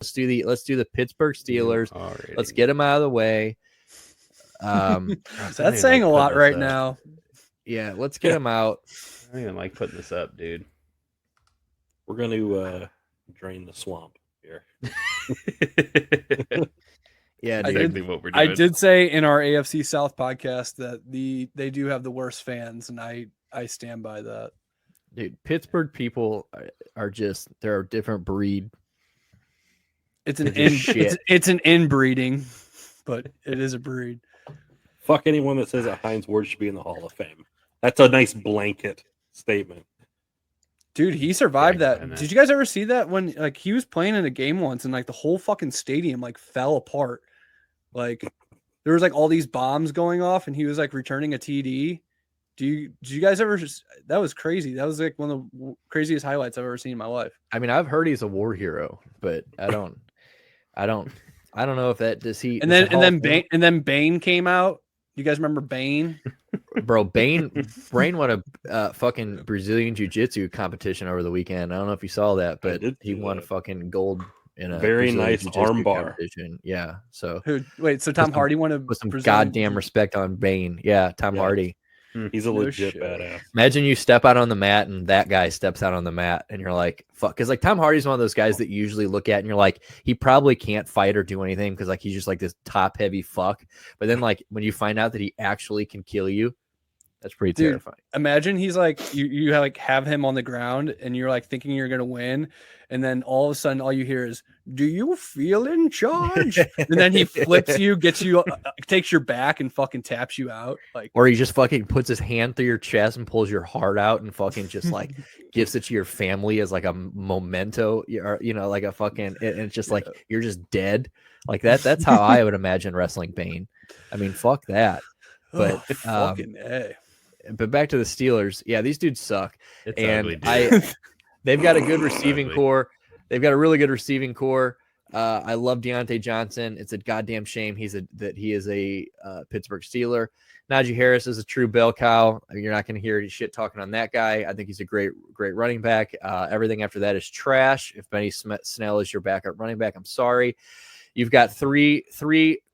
Let's do the Pittsburgh Steelers. Let's get them out of the way. That's saying a lot right now. Yeah, let's get them out. I don't even like putting this up, dude. We're going to drain the swamp here. Yeah, exactly what we're doing. I did say in our AFC South podcast that they do have the worst fans, and I stand by that. Dude, Pittsburgh people are they're a different breed. It's an inbreeding, but it is a breed. Fuck anyone that says that Hines Ward should be in the Hall of Fame. That's a nice blanket statement. Dude, he survived that. Did you guys ever see that when like he was playing in a game once and like the whole fucking stadium like fell apart? Like there was like all these bombs going off and he was like returning a TD. Did you guys ever that was crazy. That was like one of the craziest highlights I've ever seen in my life. I mean, I've heard he's a war hero, but I don't know if that does he. And then Bane came out. You guys remember Bane? Bro, Bane won a fucking Brazilian jiu-jitsu competition over the weekend. I don't know if you saw that, but he won a fucking gold in a very nice armbar. Yeah. So so Tom Hardy won a with some goddamn respect on Bane. Yeah, Tom Hardy. He's a legit badass. Imagine you step out on the mat and that guy steps out on the mat and you're like, fuck. Because like Tom Hardy's one of those guys that you usually look at and you're like, he probably can't fight or do anything because like he's just like this top heavy fuck. But then like when you find out that he actually can kill you, that's pretty terrifying. Imagine he's like you have him on the ground and you're like thinking you're gonna win, and then all of a sudden all you hear is, "Do you feel in charge?" And then he flips you, gets you, takes your back and fucking taps you out. Like, or he just fucking puts his hand through your chest and pulls your heart out and fucking just like gives it to your family as like a memento, or like a fucking, and it's just like you're just dead. Like that's how I would imagine wrestling Bane. I mean, fuck that. But fucking A. But back to the Steelers. Yeah, these dudes suck. It's and ugly, they've got a good receiving core. They've got a really good receiving core. I love Deontay Johnson. It's a goddamn shame that he is a Pittsburgh Steeler. Najee Harris is a true bell cow. You're not going to hear any shit talking on that guy. I think he's a great running back. Everything after that is trash. If Benny Snell is your backup running back, I'm sorry. You've got three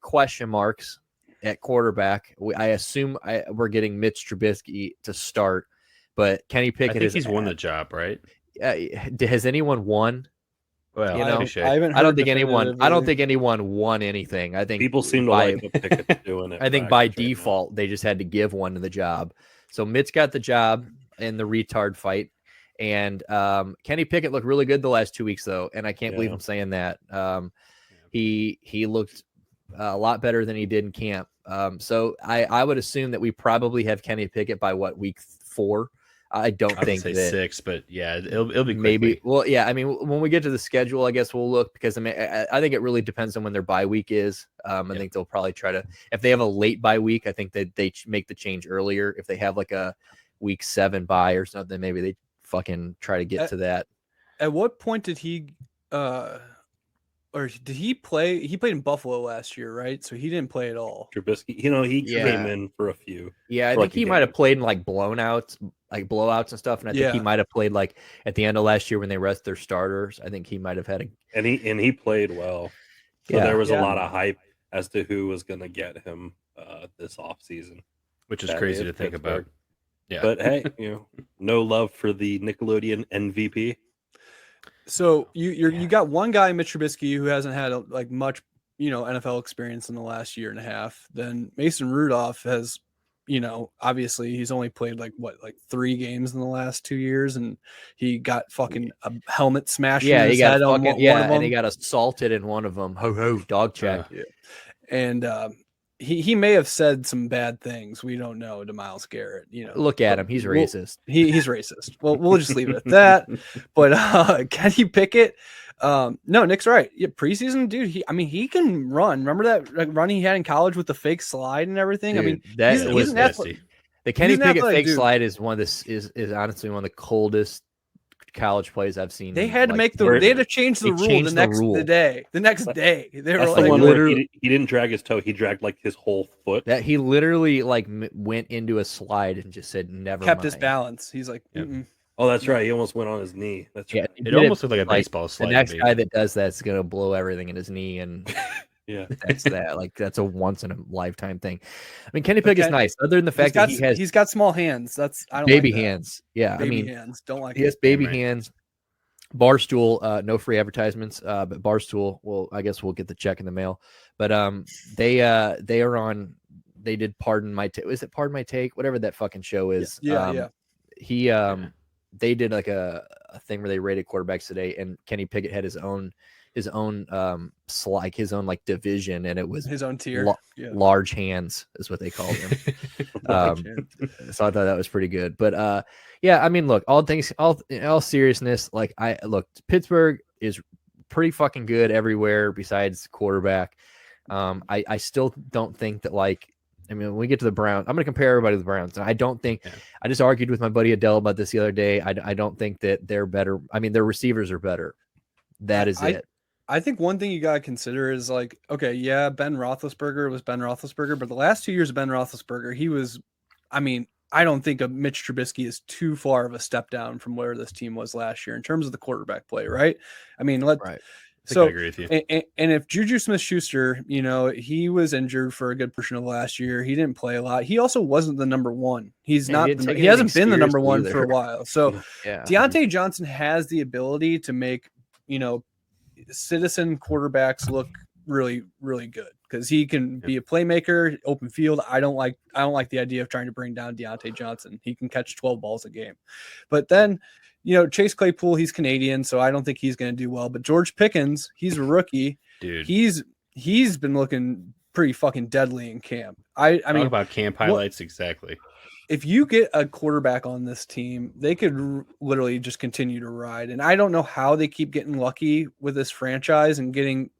question marks at quarterback. I assume we're getting Mitch Trubisky to start, but Kenny Pickett he's won the job, right? Has anyone won? Well, I don't think anyone won anything. I think people seem to like Pickett doing it. I think by default they just had to give one to the job. So Mitch got the job in the retard fight, and Kenny Pickett looked really good the last 2 weeks though, and I can't believe I'm saying that. He looked a lot better than he did in camp. So I would assume that we probably have Kenny Pickett by week 4. I don't think say that 6, but yeah, it'll be quickly. Maybe. Well, yeah. I mean, when we get to the schedule, I guess we'll look, because I mean, I think it really depends on when their bye week is. I think they'll probably try to, if they have a late bye week, I think that they make the change earlier. If they have like a week 7 bye or something, maybe they fucking try to get to that. At what point did he, or did he play? He played in Buffalo last year, right? So he didn't play at all. Trubisky, he came in for a few. Yeah, I think he might have played in like blowouts and stuff. And I think he might have played like at the end of last year when they rest their starters. I think he might have had a. And he played well. So there was a lot of hype as to who was going to get him this offseason. Which is crazy to think about. Yeah. But hey, no love for the Nickelodeon MVP. So you got one guy, Mitch Trubisky, who hasn't had like much, NFL experience in the last year and a half. Then Mason Rudolph has, obviously he's only played like 3 games in the last 2 years, and he got fucking a helmet smashed. Yeah, he got and he got assaulted in one of them. Ho ho, dog check. And he may have said some bad things. We don't know to Myles Garrett. Look at him. He's racist. He's racist. Well, we'll just leave it at that. But Kenny Pickett, no, Nick's right. Yeah, preseason, dude. He can run. Remember that run he had in college with the fake slide and everything? Dude, he's nasty. The Kenny Pickett fake slide is is honestly one of the coldest college plays I've seen. They had to they had to change the rule the next day. They were like, literally, he didn't drag his toe. He dragged like his whole foot. That he literally like went into a slide and just said never. Kept his balance. He's like, Oh, that's right. He almost went on his knee. That's right. It almost looked like a baseball slide. The next guy that does that's gonna blow everything in his knee, and yeah, that's that. Like that's a once in a lifetime thing. I mean, Kenny Pickett's nice, other than the fact that he's got small hands. I don't baby like that. hands. Yeah, baby hands. Don't like. He has baby hands. Barstool, no free advertisements, but Barstool, well, I guess we'll get the check in the mail. But they are on. They did Pardon My Take. Is it Pardon My Take? Whatever that fucking show is. Yeah. They did like a thing where they rated quarterbacks today, and Kenny Pickett had his own like his own like division, and it was his own tier. Large hands is what they called him. So I thought that was pretty good. But yeah, I mean, look, in all seriousness, like Pittsburgh is pretty fucking good everywhere besides quarterback. I still don't think that, like, I mean, when we get to the Browns, I'm going to compare everybody to the Browns. And I don't think I just argued with my buddy Adele about this the other day. I don't think that they're better. I mean, their receivers are better. That is it. I think one thing you got to consider is, like, okay, yeah, Ben Roethlisberger was Ben Roethlisberger, but the last 2 years of Ben Roethlisberger, he was, I mean, I don't think a Mitch Trubisky is too far of a step down from where this team was last year in terms of the quarterback play, right? I mean, I agree with you. And if Juju Smith-Schuster, you know, he was injured for a good portion of last year. He didn't play a lot. He also wasn't the number one. He hasn't been the number one for a while. So Deontay Johnson has the ability to make, you know, citizen quarterbacks look really, really good because he can be a playmaker, open field. I don't like the idea of trying to bring down Deontay Johnson. He can catch 12 balls a game. But then, you know, Chase Claypool, he's Canadian, so I don't think he's going to do well. But George Pickens, he's a rookie. Dude. He's been looking pretty fucking deadly in camp. I mean, about camp highlights, exactly. If you get a quarterback on this team, they could literally just continue to ride. And I don't know how they keep getting lucky with this franchise and getting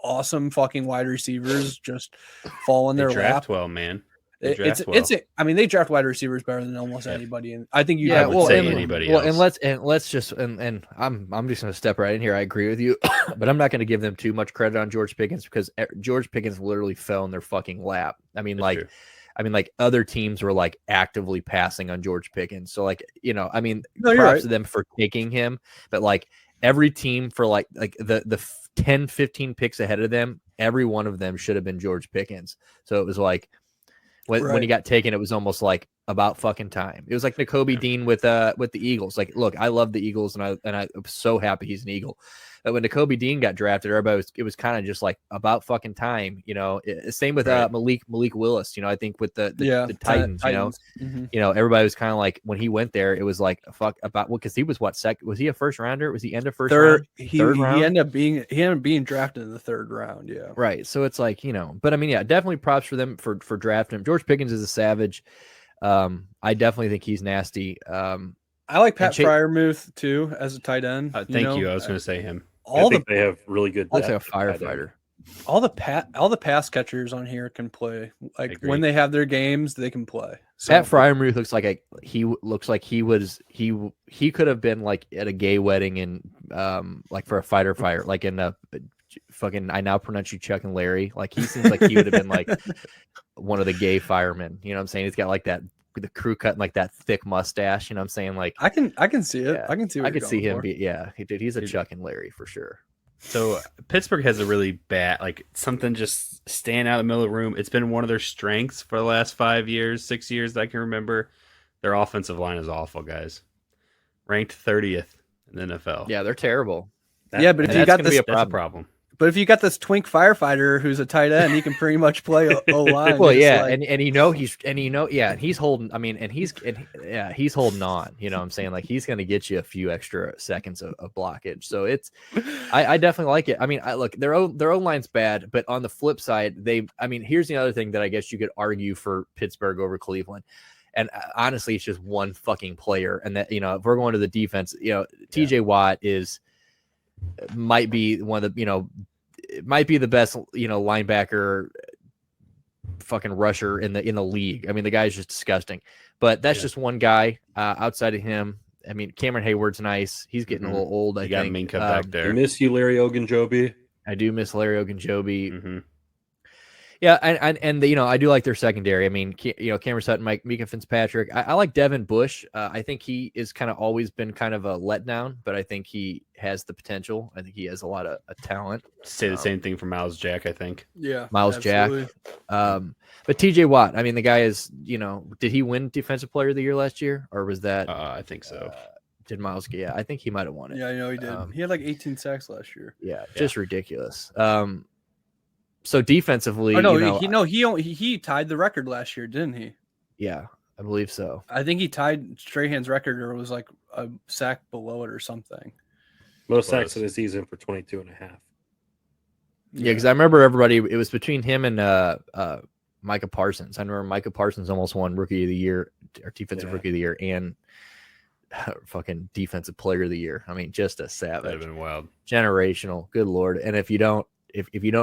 awesome fucking wide receivers just fall in their lap. Well, man. I mean, they draft wide receivers better than almost anybody, and I think I would say anybody else. And let's just and I'm just going to step right in here. I agree with you, but I'm not going to give them too much credit on George Pickens because George Pickens literally fell in their fucking lap. I mean, like other teams were like actively passing on George Pickens. So, like, you know, I mean, props to them for taking him, but like every team for like the 10, 15 picks ahead of them, every one of them should have been George Pickens. So it was like when he got taken, it was almost like about fucking time. It was like Nakobe Dean with the Eagles. Like, look, I love the Eagles and I'm so happy he's an Eagle. But when Nakobe Dean got drafted, it was kind of just like about fucking time, you know. Same with Malik Willis, you know. I think with the Titans, you know, you know, everybody was kind of like when he went there, it was like because he was was he a first rounder? Was he end of first round? Third round? He ended up being drafted in the third round, yeah. Right. So it's like, you know, but I mean, yeah, definitely props for them for drafting him. George Pickens is a savage. I definitely think he's nasty. I like Pat Freiermuth too as a tight end. Thank you. I was going to say him. I think they have really good. Looks like a firefighter. All the pass catchers on here can play. Like when they have their games, they can play. So, Pat Freiermuth looks like he could have been like at a gay wedding and like for a fighter fire, like in a fucking I Now Pronounce You Chuck and Larry. Like he seems like he would have been like one of the gay firemen. You know what I'm saying? He's got like that. The crew cutting like that thick mustache, you know what I'm saying? Like I can see it. Yeah, I can see him he's a Chuck and Larry for sure. So Pittsburgh has a really bad, like something just stand out in the middle of the room. It's been one of their strengths for the last 5 years, 6 years that I can remember. Their offensive line is awful, guys. Ranked 30th in the NFL. Yeah, they're terrible. But if you got this, that's a problem. But if you got this twink firefighter who's a tight end, he can pretty much play O line. Well, yeah, he's holding. I mean, he's holding on. You know what I'm saying? Like he's going to get you a few extra seconds of blockage. So it's, I definitely like it. I mean, look, their O line's bad, but on the flip side, here's the other thing that I guess you could argue for Pittsburgh over Cleveland. And honestly, it's just one fucking player. And that, you know, if we're going to the defense, you know, TJ Watt might be one of the, you know, it might be the best, you know, linebacker fucking rusher in the league. I mean, the guy's just disgusting, but that's just one guy outside of him. I mean, Cameron Hayward's nice. He's getting a little old. I think. Minka back there. I miss you, Larry Ogunjobi. I do miss Larry Ogunjobi. Mm-hmm. Yeah, and you know, I do like their secondary. I mean, you know, Cameron Sutton, Micah Fitzpatrick. I like Devin Bush. I think he is kind of always been kind of a letdown, but I think he has the potential. I think he has a lot of talent. Say the same thing for Miles Jack, I think. Yeah, Miles absolutely. Jack. But TJ Watt, I mean, the guy is, you know, did he win Defensive Player of the Year last year, or was that? I think so. Did Miles? Yeah, I think he might have won it. Yeah, I know he did. He had like 18 sacks last year. Yeah, just ridiculous. So defensively, he tied the record last year, didn't he? Yeah, I believe so. I think he tied Strahan's record, or was like a sack below it or something. Most sacks of the season for 22 and a half. Yeah, because I remember everybody. It was between him and Micah Parsons. I remember Micah Parsons almost won Rookie of the Year or Defensive Rookie of the Year and fucking Defensive Player of the Year. I mean, just a savage. That'd have been wild. Generational. Good Lord. And if you don't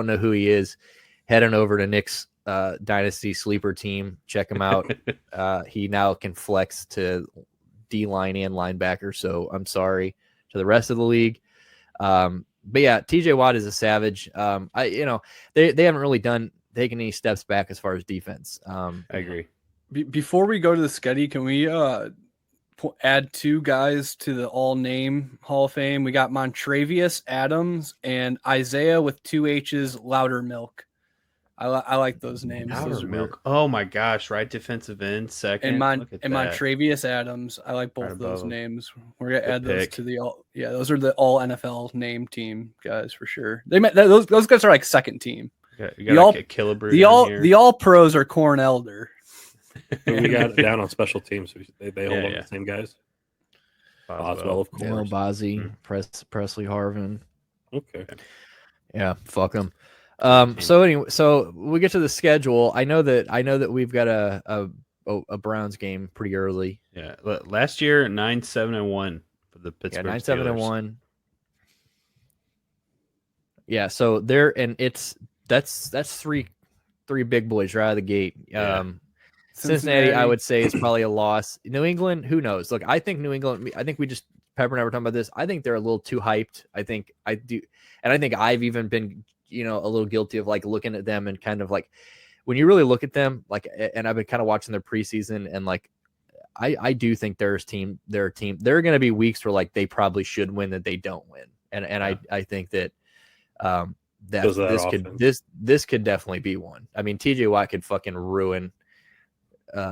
know who he is, head on over to Nick's Dynasty Sleeper team. Check him out. He now can flex to D-line and linebacker. So I'm sorry to the rest of the league. But yeah, TJ Watt is a savage. They haven't really taken any steps back as far as defense. I agree. Before we go to the schedule, can we add two guys to the all-name Hall of Fame? We got Montravius Adams and Isaiah with 2 H's, Loudermilk. I like those names. Loudermilk. Oh my gosh, right defensive end, second. And Montravius Adams. I like both of those names. We're gonna add those to the all. Yeah, those are the all NFL name team guys for sure. Those guys are like second team. You got the all pros are Corn Elder. We got it down on special teams. They hold on the same guys. Boswell, of course. Bozzy, Presley Harvin. Okay. Yeah, fuck them. So anyway, so we get to the schedule. I know that we've got a Browns game pretty early. Yeah, last year 9-7-1 for the Pittsburgh. 9-7-1. Yeah, so that's three big boys right out of the gate. Cincinnati, I would say, is probably a loss. New England, who knows? Look, I think New England. I think Pepper and I were talking about this. I think they're a little too hyped. I think I've even been, a little guilty of like looking at them and kind of like when you really look at them, like, and I've been kind of watching their preseason and like, I do think they're a team. There are going to be weeks where like they probably should win that they don't win, and I think that this could definitely be one. I mean, TJ Watt could fucking ruin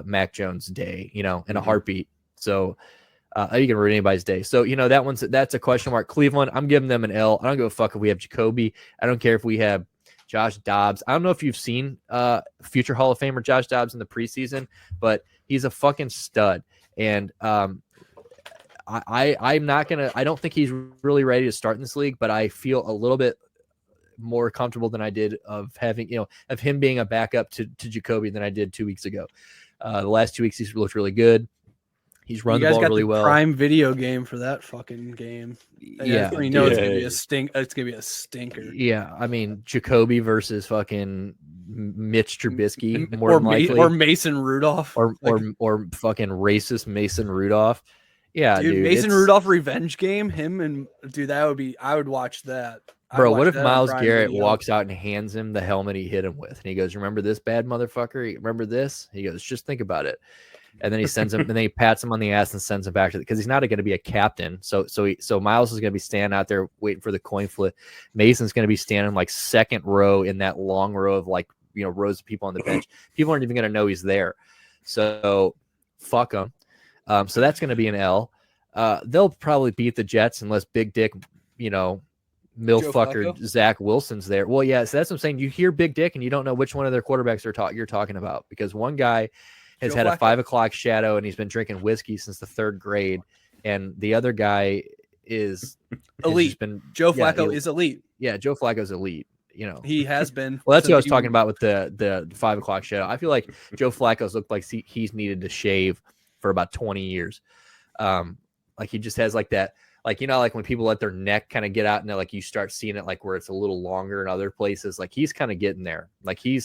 Mac Jones' day, in a heartbeat. So you can ruin anybody's day. So that's a question mark. Cleveland, I'm giving them an L. I don't give a fuck if we have Jacoby. I don't care if we have Josh Dobbs. I don't know if you've seen future Hall of Famer Josh Dobbs in the preseason, but he's a fucking stud. And I'm not gonna. I don't think he's really ready to start in this league, but I feel a little bit more comfortable than I did of having, of him being a backup to Jacoby than I did 2 weeks ago. The last 2 weeks he's looked really good. He's run the ball really well. Prime video game for that fucking game. Yeah, it's gonna be a stink. It's gonna be a stinker. Yeah, I mean Jacoby versus fucking Mitch Trubisky, more than likely, or Mason Rudolph, or fucking racist Mason Rudolph. Yeah, dude, Mason Rudolph revenge game. Him and dude, I would watch that. Bro, what if Myles Garrett walks out and hands him the helmet he hit him with, and he goes, "Remember this, bad motherfucker? Remember this?" He goes, "Just think about it." And then he sends him, and then he pats him on the ass and sends him back to because he's not going to be a captain. So Myles is going to be standing out there waiting for the coin flip. Mason's going to be standing like second row in that long row of like rows of people on the bench. People aren't even going to know he's there. So fuck him. So that's going to be an L. They'll probably beat the Jets unless Big Dick, Milfucker Zach Wilson's there. Well, yeah, so that's what I'm saying. You hear Big Dick and you don't know which one of their quarterbacks you're talking about because one guy has had a 5 o'clock shadow and he's been drinking whiskey since the 3rd grade, and the other guy is elite. Joe Flacco is elite. Yeah, Joe Flacco's elite. He has been. Well, that's what I was talking about with the 5 o'clock shadow. I feel like Joe Flacco's looked like he's needed to shave for about 20 years. Like he just has like that. Like, like when people let their neck kind of get out and like you start seeing it like where it's a little longer in other places, like he's kind of getting there. Like he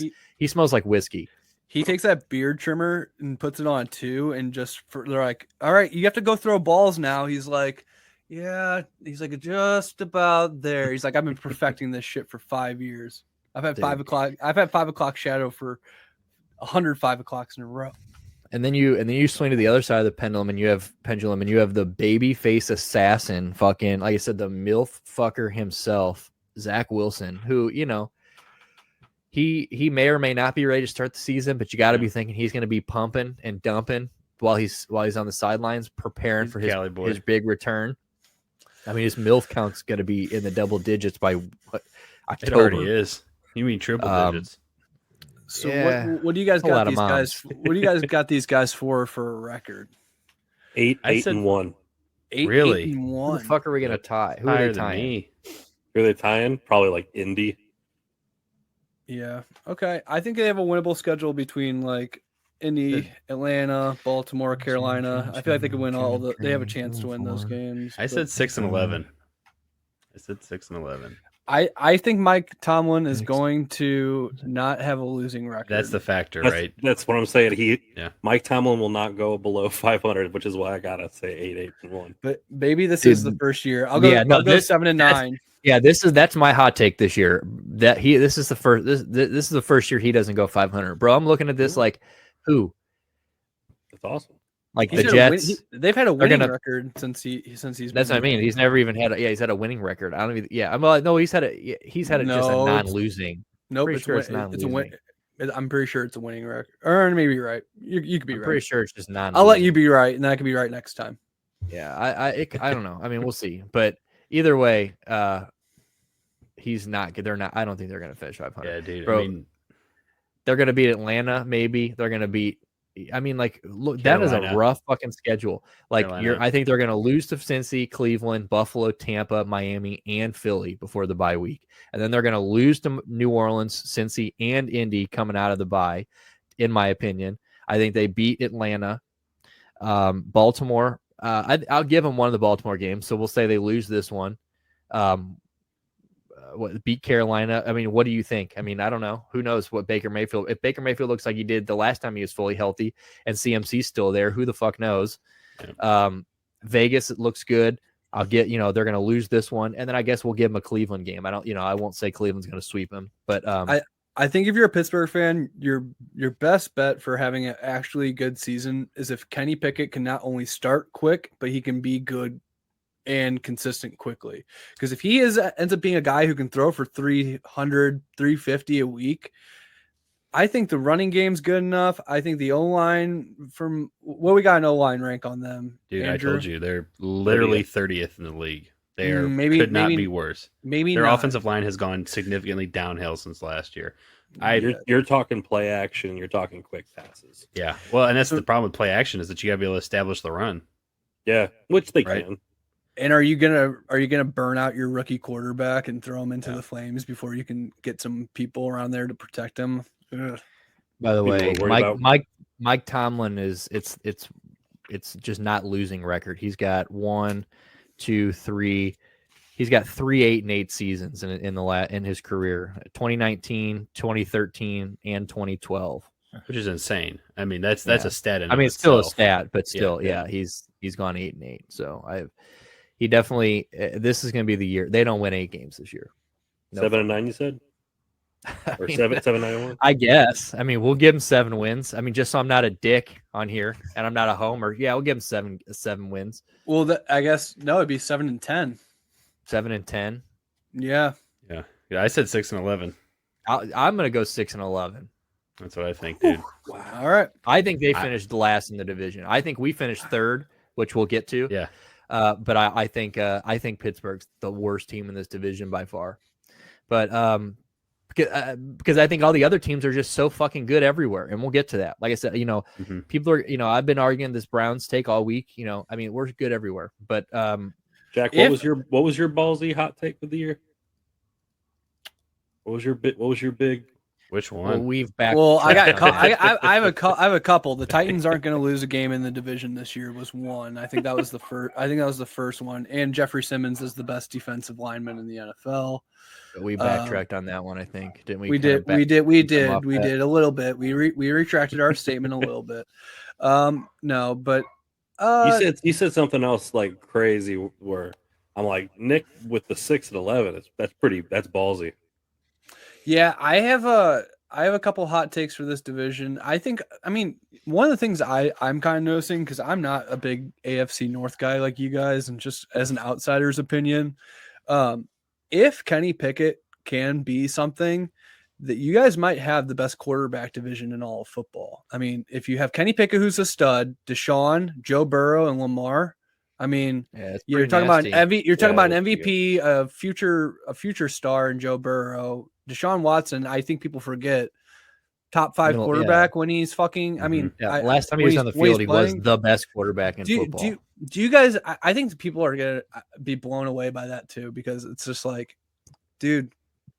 smells like whiskey. He takes that beard trimmer and puts it on too. And they're like, all right, you have to go throw balls now. He's like, yeah, he's like just about there. He's like, I've been perfecting this shit for 5 years. I've had 5 o'clock. I've had 5 o'clock shadow for 105 o'clocks in a row. And then you swing to the other side of the pendulum, and you have the baby face assassin, fucking, like I said, the MILF fucker himself, Zach Wilson, who, he may or may not be ready to start the season, but you got to be thinking he's going to be pumping and dumping while he's on the sidelines preparing for his big return. I mean, his MILF count's going to be in the double digits by October. It already is. You mean triple digits? So what do you guys got these guys? What do you guys got these guys for a record? 8-1. 8-1. Who the fuck are we gonna tie? Who are they tying? Who are they tying? Probably like Indy. Yeah. Okay. I think they have a winnable schedule between like Indy, Atlanta, Baltimore, Carolina. I feel like they could win all the. They have a chance to win those games. I said 6-11. I said 6-11. I think Mike Tomlin is going to not have a losing record. That's the factor, right? That's what I'm saying. Mike Tomlin will not go below 500, which is why I gotta say 8-1. But maybe this is the first year. I'll go 7-9. Yeah, that's my hot take this year. This is the first year he doesn't go 500. Bro, I'm looking at this like who? That's awesome. Like the Jets, they've had a winning record since he's. That's what I mean. He's never even had. He's had a winning record. I don't even. Yeah, no, he's had just a non-losing. Nope, it's a win. I'm pretty sure it's a winning record. Or maybe you're right. You could be right. Pretty sure it's just non. I'll let you be right, and I could be right next time. Yeah, I don't know. I mean, we'll see. But either way, he's not. They're not. I don't think they're going to finish 500. Yeah, dude. Bro, I mean, they're going to beat Atlanta. Maybe they're going to beat. I mean, like, look, Carolina. That is a rough fucking schedule. Like, Carolina. I think they're going to lose to Cincy, Cleveland, Buffalo, Tampa, Miami, and Philly before the bye week, and then they're going to lose to New Orleans, Cincy, and Indy coming out of the bye. In my opinion, I think they beat Atlanta, Baltimore. I'll give them one of the Baltimore games, so we'll say they lose this one. Beat Carolina. I mean, what do you think? I mean, I don't know. Who knows what Baker Mayfield? If Baker Mayfield looks like he did the last time he was fully healthy, and CMC's still there, who the fuck knows? Vegas, it looks good. I'll get. They're going to lose this one, and then I guess we'll give them a Cleveland game. I don't. I won't say Cleveland's going to sweep them, but I think if you're a Pittsburgh fan, your best bet for having an actually good season is if Kenny Pickett can not only start quick, but he can be good and consistent quickly. Because if he ends up being a guy who can throw for 300, 350 a week, I think the running game's good enough. I think the O-line, from what we got an O-line rank on them. Dude, Andrew? I told you, they're literally 30th in the league. They could not be worse. Maybe their not. offensive line has gone significantly downhill since last year. You're talking play action. You're talking quick passes. Yeah. Well, and that's the problem with play action is that you got to be able to establish the run. Yeah, which they can. And are you gonna burn out your rookie quarterback and throw him into the flames before you can get some people around there to protect him? Ugh. By the way, Mike Tomlin is it's just not losing record. He's got 1, 2, 3. He's got 3 8-8 seasons in his career: 2019, 2013, and 2012, which is insane. I mean, that's a stat. I mean, it's still a stat, but still, he's gone 8-8. So he definitely. This is going to be the year. They don't win 8 games this year. 7-9, you said, or 7-9-1. I guess. I mean, we'll give him 7 wins. I mean, just so I'm not a dick on here and I'm not a homer. Yeah, we'll give him 7 wins. Well, I guess it'd be 7-10. 7-10. Yeah. I said 6-11. I'm gonna go 6-11. That's what I think, dude. Wow. All right. I think they finished last in the division. I think we finished 3rd, which we'll get to. Yeah. But I think Pittsburgh's the worst team in this division by far. But because I think all the other teams are just so fucking good everywhere, and we'll get to that. Like I said, people are, I've been arguing this Browns take all week. I mean, we're good everywhere. But Jack, what was your ballsy hot take of the year? What was your big? Which one? Well, I have a couple. The Titans aren't going to lose a game in the division this year was one. I think that was the first. I think that was the first one. And Jeffrey Simmons is the best defensive lineman in the NFL. We backtracked on that one, I think, didn't we? We did a little bit. We retracted our statement a little bit. No, but you said something else like crazy where I'm like, Nick with the 6-11. That's ballsy. Yeah, I have a couple hot takes for this division. I mean, one of the things I'm kind of noticing, because I'm not a big AFC North guy like you guys, and just as an outsider's opinion, if Kenny Pickett can be something, that you guys might have the best quarterback division in all of football. I mean, if you have Kenny Pickett, who's a stud, Deshaun, Joe Burrow, and Lamar, I mean, you're talking about an MVP, a future star in Joe Burrow. Deshaun Watson, I think people forget, top 5 quarterback when he's fucking. I mean, last time he was on the field, he was the best quarterback in football. Do you guys? I think people are gonna be blown away by that too, because it's just like, dude,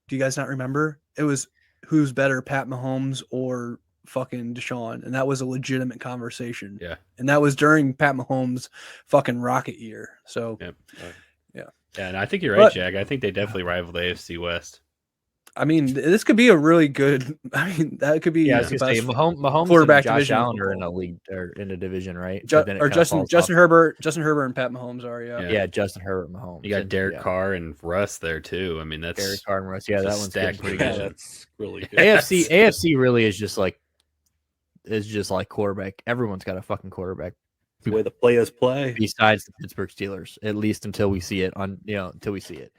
do you guys not remember? It was who's better, Pat Mahomes or fucking Deshaun, and that was a legitimate conversation. Yeah, and that was during Pat Mahomes' fucking rocket year. So yeah, and I think you're right, Jack. I think they definitely rival the AFC West. I mean, this could be a really good. I mean, that could be. Yeah, I was gonna say Mahomes quarterback and Josh division Allen are in a league or in a division, right? Justin Herbert and Pat Mahomes are. Yeah, Justin Herbert, Mahomes. You got Derek Carr and Russ there too. I mean, that's Derek Carr and Russ. Yeah, that one's stacked pretty good. That's really good. AFC really is just like quarterback. Everyone's got a fucking quarterback. The way the players play. Besides the Pittsburgh Steelers, at least until we see it until we see it.